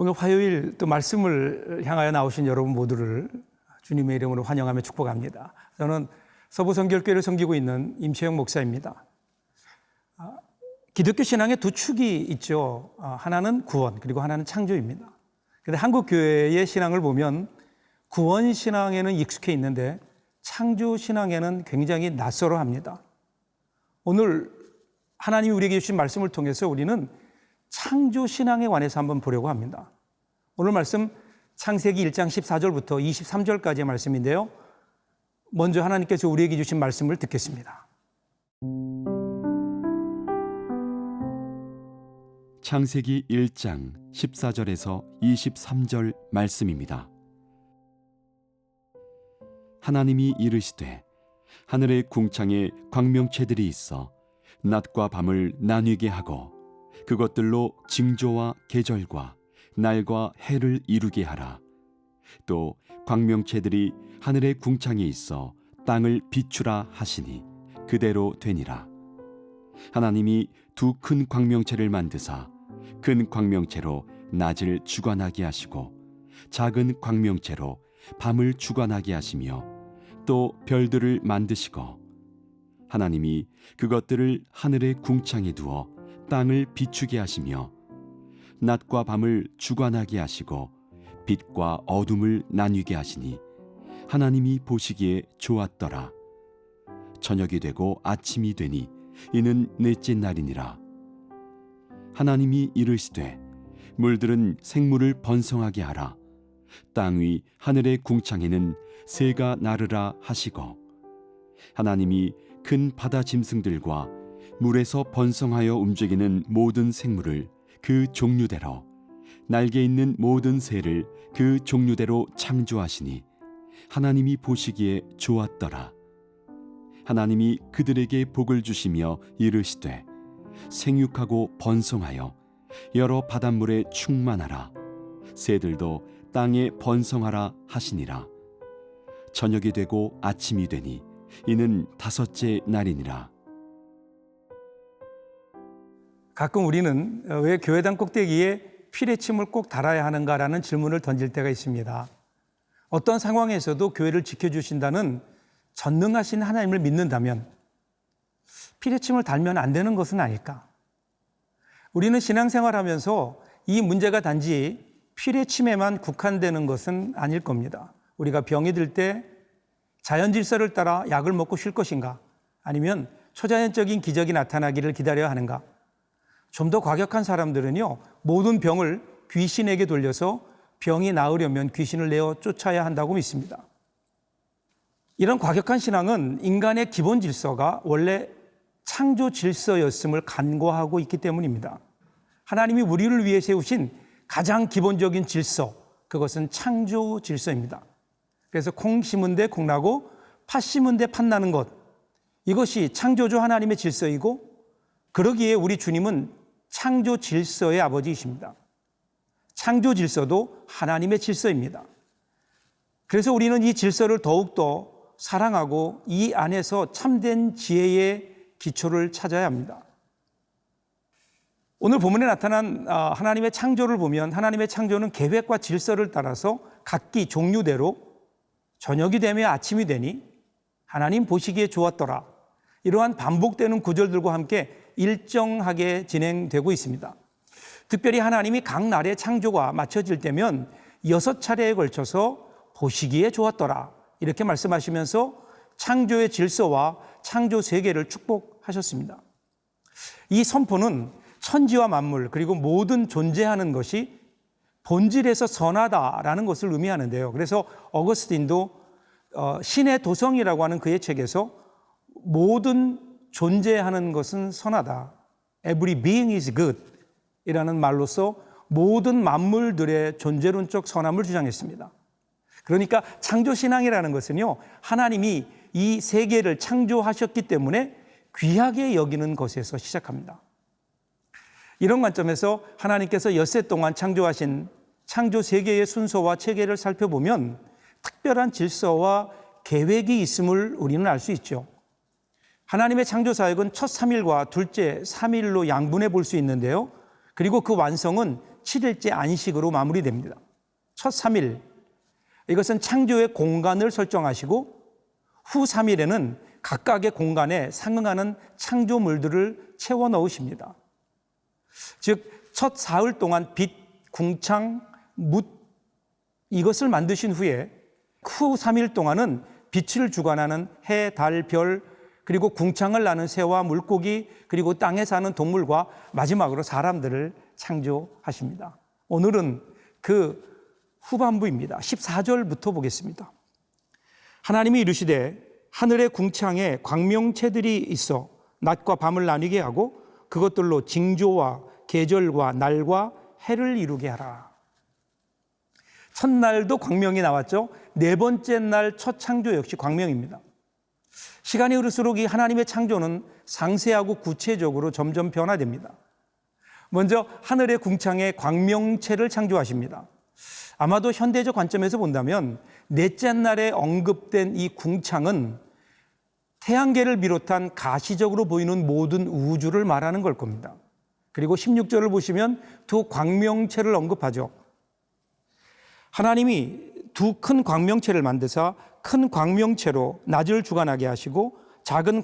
오늘 화요일 또 말씀을 향하여 나오신 여러분 모두를 주님의 이름으로 환영하며 축복합니다. 저는 서부성결교회를 섬기고 있는 임채영 목사입니다. 기독교 신앙에 두 축이 있죠. 하나는 구원, 그리고 하나는 창조입니다. 그런데 한국 교회의 신앙을 보면 구원 신앙에는 익숙해 있는데 창조 신앙에는 굉장히 낯설어 합니다. 오늘 하나님이 우리에게 주신 말씀을 통해서 우리는 창조 신앙에 관해서 한번 보려고 합니다. 오늘 말씀 창세기 1장 14절부터 23절까지의 말씀인데요. 먼저 하나님께서 우리에게 주신 말씀을 듣겠습니다. 창세기 1장 14절에서 23절 말씀입니다. 하나님이 이르시되 하늘의 궁창에 광명체들이 있어 낮과 밤을 나뉘게 하고 그것들로 징조와 계절과 날과 해를 이루게 하라. 또 광명체들이 하늘의 궁창에 있어 땅을 비추라 하시니 그대로 되니라. 하나님이 두 큰 광명체를 만드사 큰 광명체로 낮을 주관하게 하시고 작은 광명체로 밤을 주관하게 하시며 또 별들을 만드시고 하나님이 그것들을 하늘의 궁창에 두어 땅을 비추게 하시며 낮과 밤을 주관하게 하시고 빛과 어둠을 나뉘게 하시니 하나님이 보시기에 좋았더라. 저녁이 되고 아침이 되니 이는 넷째 날이니라. 하나님이 이르시되 물들은 생물을 번성하게 하라. 땅 위 하늘의 궁창에는 새가 나르라 하시고 하나님이 큰 바다 짐승들과 물에서 번성하여 움직이는 모든 생물을 그 종류대로 날개 있는 모든 새를 그 종류대로 창조하시니 하나님이 보시기에 좋았더라. 하나님이 그들에게 복을 주시며 이르시되 생육하고 번성하여 여러 바닷물에 충만하라. 새들도 땅에 번성하라 하시니라. 저녁이 되고 아침이 되니 이는 다섯째 날이니라. 가끔 우리는 왜 교회당 꼭대기에 피레침을 꼭 달아야 하는가라는 질문을 던질 때가 있습니다. 어떤 상황에서도 교회를 지켜주신다는 전능하신 하나님을 믿는다면 피레침을 달면 안 되는 것은 아닐까? 우리는 신앙생활하면서 이 문제가 단지 피레침에만 국한되는 것은 아닐 겁니다. 우리가 병이 들 때 자연 질서를 따라 약을 먹고 쉴 것인가? 아니면 초자연적인 기적이 나타나기를 기다려야 하는가? 좀 더 과격한 사람들은요, 모든 병을 귀신에게 돌려서 병이 나으려면 귀신을 내어 쫓아야 한다고 믿습니다. 이런 과격한 신앙은 인간의 기본 질서가 원래 창조 질서였음을 간과하고 있기 때문입니다. 하나님이 우리를 위해 세우신 가장 기본적인 질서, 그것은 창조 질서입니다. 그래서 콩 심은 데 콩 나고 팥 심은 데 팥 나는 것, 이것이 창조주 하나님의 질서이고 그러기에 우리 주님은 창조 질서의 아버지이십니다. 창조 질서도 하나님의 질서입니다. 그래서 우리는 이 질서를 더욱더 사랑하고 이 안에서 참된 지혜의 기초를 찾아야 합니다. 오늘 본문에 나타난 하나님의 창조를 보면 하나님의 창조는 계획과 질서를 따라서 각기 종류대로 저녁이 되며 아침이 되니 하나님 보시기에 좋았더라. 이러한 반복되는 구절들과 함께 일정하게 진행되고 있습니다. 특별히 하나님이 각 날의 창조가 맞춰질 때면 6차례에 걸쳐서 보시기에 좋았더라 이렇게 말씀하시면서 창조의 질서와 창조 세계를 축복하셨습니다. 이 선포는 천지와 만물 그리고 모든 존재하는 것이 본질에서 선하다라는 것을 의미하는데요. 그래서 어거스틴도 신의 도성이라고 하는 그의 책에서 모든 존재하는 것은 선하다. Every being is good 이라는 말로서 모든 만물들의 존재론적 선함을 주장했습니다. 그러니까 창조신앙이라는 것은요, 하나님이 이 세계를 창조하셨기 때문에 귀하게 여기는 것에서 시작합니다. 이런 관점에서 하나님께서 엿새 동안 창조하신 창조 세계의 순서와 체계를 살펴보면 특별한 질서와 계획이 있음을 우리는 알 수 있죠. 하나님의 창조 사역은 첫 3일과 둘째 3일로 양분해 볼 수 있는데요. 그리고 그 완성은 7일째 안식으로 마무리됩니다. 첫 3일, 이것은 창조의 공간을 설정하시고 후 3일에는 각각의 공간에 상응하는 창조물들을 채워 넣으십니다. 즉, 첫 사흘 동안 빛, 궁창, 뭇 이것을 만드신 후에 후 3일 동안은 빛을 주관하는 해, 달, 별, 그리고 궁창을 나는 새와 물고기, 그리고 땅에 사는 동물과 마지막으로 사람들을 창조하십니다. 오늘은 그 후반부입니다. 14절부터 보겠습니다. 하나님이 이르시되 하늘의 궁창에 광명체들이 있어 낮과 밤을 나뉘게 하고 그것들로 징조와 계절과 날과 해를 이루게 하라. 첫날도 광명이 나왔죠. 네 번째 날 첫 창조 역시 광명입니다. 시간이 흐를수록 이 하나님의 창조는 상세하고 구체적으로 점점 변화됩니다. 먼저 하늘의 궁창에 광명체를 창조하십니다. 아마도 현대적 관점에서 본다면 넷째 날에 언급된 이 궁창은 태양계를 비롯한 가시적으로 보이는 모든 우주를 말하는 걸 겁니다. 그리고 16절을 보시면 두 광명체를 언급하죠. 하나님이 두 큰 광명체를 만드사 큰 광명체로 낮을 주관하게 하시고 작은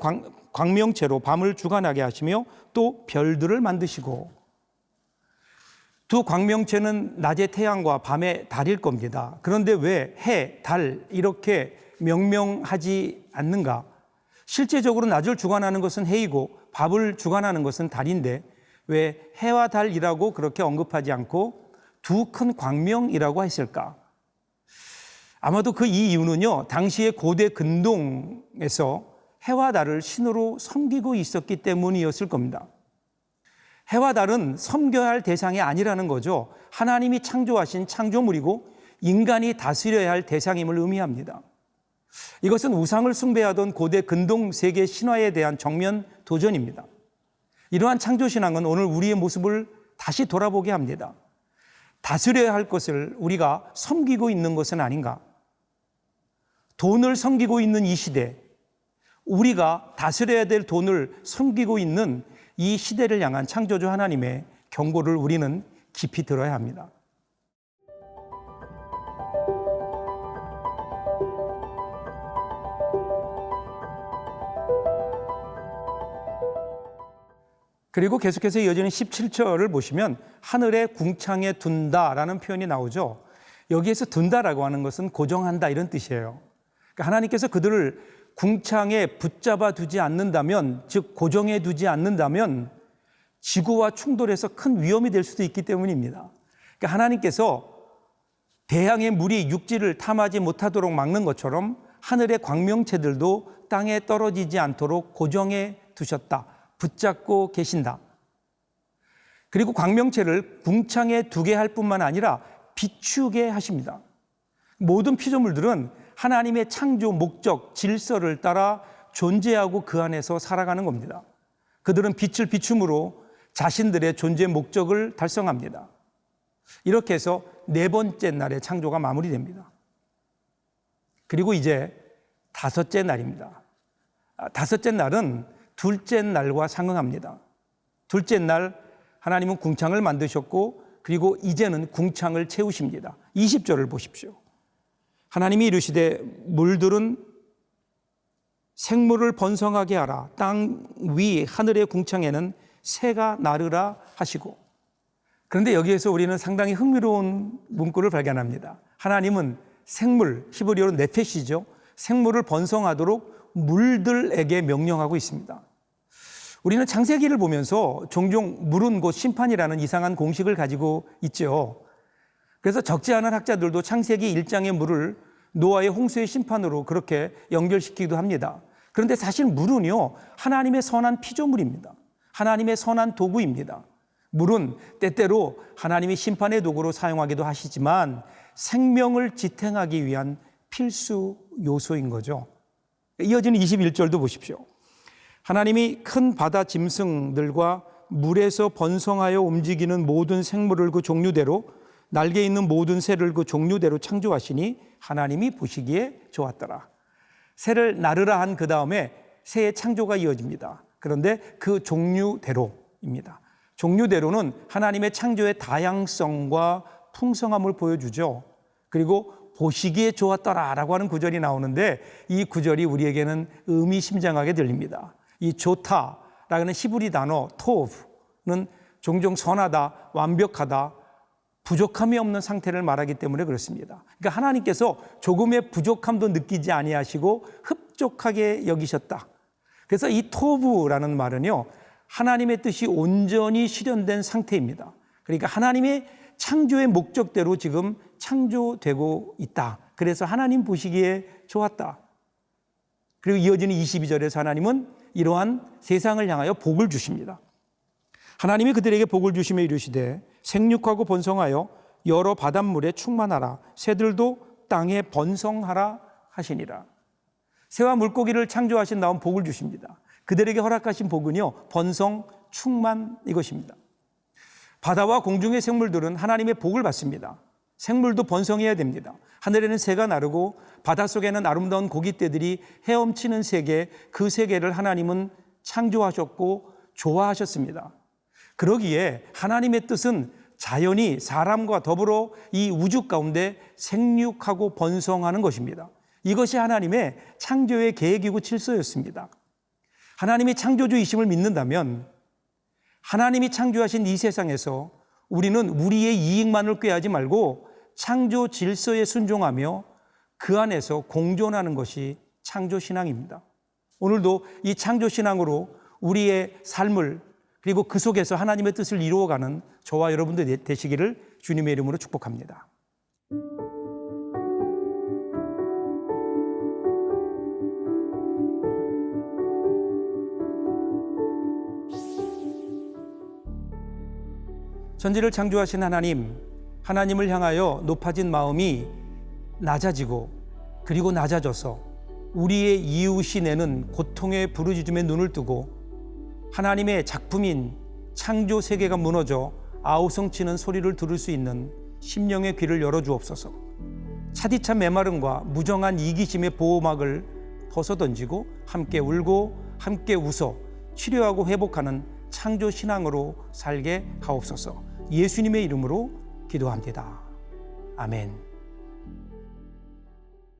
광명체로 밤을 주관하게 하시며 또 별들을 만드시고, 두 광명체는 낮의 태양과 밤의 달일 겁니다. 그런데 왜 해, 달 이렇게 명명하지 않는가? 실제적으로 낮을 주관하는 것은 해이고 밤을 주관하는 것은 달인데 왜 해와 달이라고 그렇게 언급하지 않고 두 큰 광명이라고 했을까? 아마도 그 이유는요, 당시의 고대 근동에서 해와 달을 신으로 섬기고 있었기 때문이었을 겁니다. 해와 달은 섬겨야 할 대상이 아니라는 거죠. 하나님이 창조하신 창조물이고 인간이 다스려야 할 대상임을 의미합니다. 이것은 우상을 숭배하던 고대 근동 세계 신화에 대한 정면 도전입니다. 이러한 창조신앙은 오늘 우리의 모습을 다시 돌아보게 합니다. 다스려야 할 것을 우리가 섬기고 있는 것은 아닌가? 돈을 섬기고 있는 이 시대, 우리가 다스려야 될 돈을 섬기고 있는 이 시대를 향한 창조주 하나님의 경고를 우리는 깊이 들어야 합니다. 그리고 계속해서 이어지는 17절을 보시면 하늘의 궁창에 둔다라는 표현이 나오죠. 여기에서 둔다라고 하는 것은 고정한다 이런 뜻이에요. 그러니까 하나님께서 그들을 궁창에 붙잡아 두지 않는다면, 즉 고정해 두지 않는다면 지구와 충돌해서 큰 위험이 될 수도 있기 때문입니다. 그러니까 하나님께서 대양의 물이 육지를 탐하지 못하도록 막는 것처럼 하늘의 광명체들도 땅에 떨어지지 않도록 고정해 두셨다. 붙잡고 계신다. 그리고 광명체를 궁창에 두게 할 뿐만 아니라 비추게 하십니다. 모든 피조물들은 하나님의 창조 목적, 질서를 따라 존재하고 그 안에서 살아가는 겁니다. 그들은 빛을 비춤으로 자신들의 존재 목적을 달성합니다. 이렇게 해서 네 번째 날의 창조가 마무리됩니다. 그리고 이제 다섯째 날입니다. 다섯째 날은 둘째 날과 상응합니다. 둘째 날 하나님은 궁창을 만드셨고 그리고 이제는 궁창을 채우십니다. 20절을 보십시오. 하나님이 이르시되 물들은 생물을 번성하게 하라. 땅 위 하늘의 궁창에는 새가 나르라 하시고. 그런데 여기에서 우리는 상당히 흥미로운 문구를 발견합니다. 하나님은 생물, 히브리어로 네페시죠. 생물을 번성하도록 물들에게 명령하고 있습니다. 우리는 창세기를 보면서 종종 물은 곧 심판이라는 이상한 공식을 가지고 있죠. 그래서 적지 않은 학자들도 창세기 1장의 물을 노아의 홍수의 심판으로 그렇게 연결시키기도 합니다. 그런데 사실 물은요, 하나님의 선한 피조물입니다. 하나님의 선한 도구입니다. 물은 때때로 하나님이 심판의 도구로 사용하기도 하시지만 생명을 지탱하기 위한 필수 요소인 거죠. 이어지는 21절도 보십시오. 하나님이 큰 바다 짐승들과 물에서 번성하여 움직이는 모든 생물을 그 종류대로, 날개 있는 모든 새를 그 종류대로 창조하시니 하나님이 보시기에 좋았더라. 새를 나르라 한 그 다음에 새의 창조가 이어집니다. 그런데 그 종류대로입니다. 종류대로는 하나님의 창조의 다양성과 풍성함을 보여주죠. 그리고 보시기에 좋았더라라고 하는 구절이 나오는데 이 구절이 우리에게는 의미심장하게 들립니다. 이 좋다라는 히브리 단어 토브는 종종 선하다, 완벽하다, 부족함이 없는 상태를 말하기 때문에 그렇습니다. 그러니까 하나님께서 조금의 부족함도 느끼지 아니하시고 흡족하게 여기셨다. 그래서 이 토브라는 말은요, 하나님의 뜻이 온전히 실현된 상태입니다. 그러니까 하나님의 창조의 목적대로 지금 창조되고 있다. 그래서 하나님 보시기에 좋았다. 그리고 이어지는 22절에서 하나님은 이러한 세상을 향하여 복을 주십니다. 하나님이 그들에게 복을 주시며 이르시되 생육하고 번성하여 여러 바닷물에 충만하라. 새들도 땅에 번성하라 하시니라. 새와 물고기를 창조하신 다음 복을 주십니다. 그들에게 허락하신 복은요, 번성, 충만 이것입니다. 바다와 공중의 생물들은 하나님의 복을 받습니다. 생물도 번성해야 됩니다. 하늘에는 새가 나르고 바닷속에는 아름다운 고깃대들이 헤엄치는 세계, 그 세계를 하나님은 창조하셨고 좋아하셨습니다. 그러기에 하나님의 뜻은 자연이 사람과 더불어 이 우주 가운데 생육하고 번성하는 것입니다. 이것이 하나님의 창조의 계획이고 질서였습니다. 하나님이 창조주이심을 믿는다면 하나님이 창조하신 이 세상에서 우리는 우리의 이익만을 꾀하지 말고 창조 질서에 순종하며 그 안에서 공존하는 것이 창조신앙입니다. 오늘도 이 창조신앙으로 우리의 삶을 그리고 그 속에서 하나님의 뜻을 이루어가는 저와 여러분들 되시기를 주님의 이름으로 축복합니다. 천지를 창조하신 하나님을 향하여 높아진 마음이 낮아지고 그리고 낮아져서 우리의 이웃이 내는 고통의 부르짖음에 눈을 뜨고 하나님의 작품인 창조 세계가 무너져 아우성치는 소리를 들을 수 있는 심령의 귀를 열어주옵소서. 차디찬 메마름과 무정한 이기심의 보호막을 벗어던지고 함께 울고 함께 웃어 치료하고 회복하는 창조 신앙으로 살게 하옵소서. 예수님의 이름으로 기도합니다. 아멘.